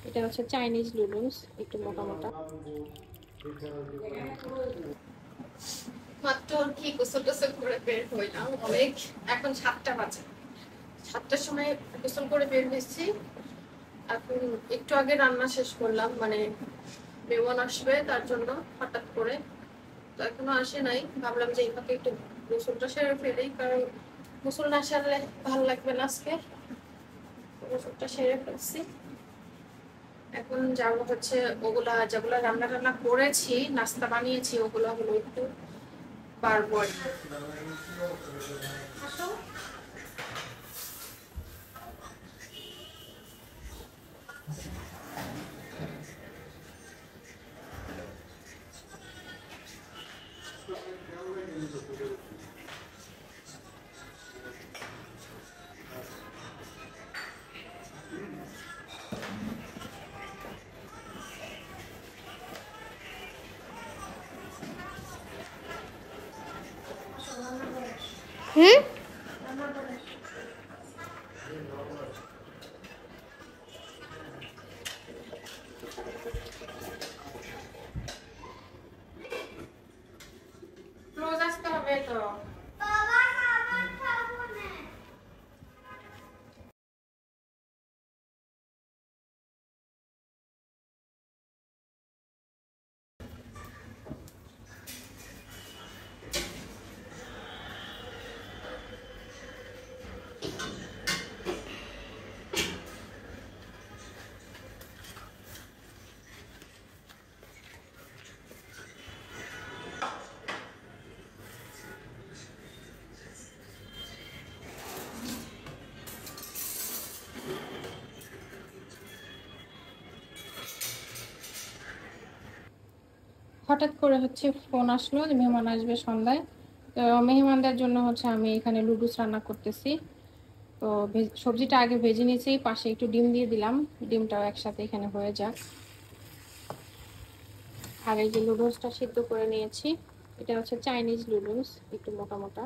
এটা হচ্ছে Chinese noodles, একটু মোটা মোটা। মাত্র কি গোসল টোসল করে বের হইলাম, অনেক এখন 7টা বাজে। 7টার সময় গোসল করে বের হয়েছি। এখন একটু আগে রান্না শেষ করলাম, মানে মেহমান আসবে তার জন্য হঠাৎ করে, তো এখনো আসে নাই। ভাবলাম যে এই ফাঁকে একটু গোসলটা সেরে ফেলি, কারণ গোসল না সারলে ভালো লাগবে না আজকে। গোসলটা সেরে ফেলছি। এখন যাবো হচ্ছে ওগুলা যেগুলা রান্না টান্না করেছি, নাস্তা বানিয়েছি, ওগুলা হলো একটু পারবো। হুম ক্লোজ আসতে হবে তো। হঠাৎ করে হচ্ছে ফোন আসলো যে মেহমান আসবে সন্ধ্যায়। তো মেহমানদের জন্য হচ্ছে আমি এখানে লুডুস রান্না করতেছি। তো সবজিটা আগে ভেজে নিয়েছি, পাশে একটু ডিম দিয়ে দিলাম, ডিমটাও একসাথে এখানে হয়ে যাক। আর এই যে লুডুসটা সিদ্ধ করে নিয়েছি, এটা হচ্ছে চাইনিজ লুডুস, একটু মোটা মোটা।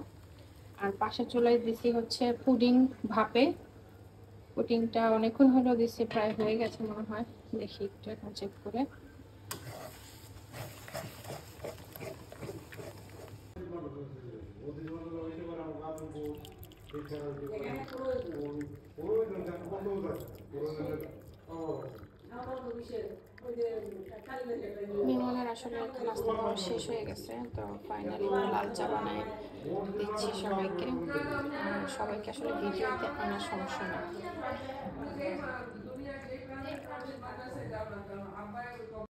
আর পাশে চুলায় দিছি হচ্ছে পুডিং ভাপে। পুডিংটা অনেকক্ষণ হলো দিছি, প্রায় হয়ে গেছে মনে হয়, দেখি একটু এখন চেক করে। মেহমানের আসলে নাস্তা খাওয়া শেষ হয়ে গেছে, তো ফাইনালি লাল চা বানায় দিচ্ছি সবাইকে। সবাইকে আসলে ভিডিওতে আনার সমস্যা না।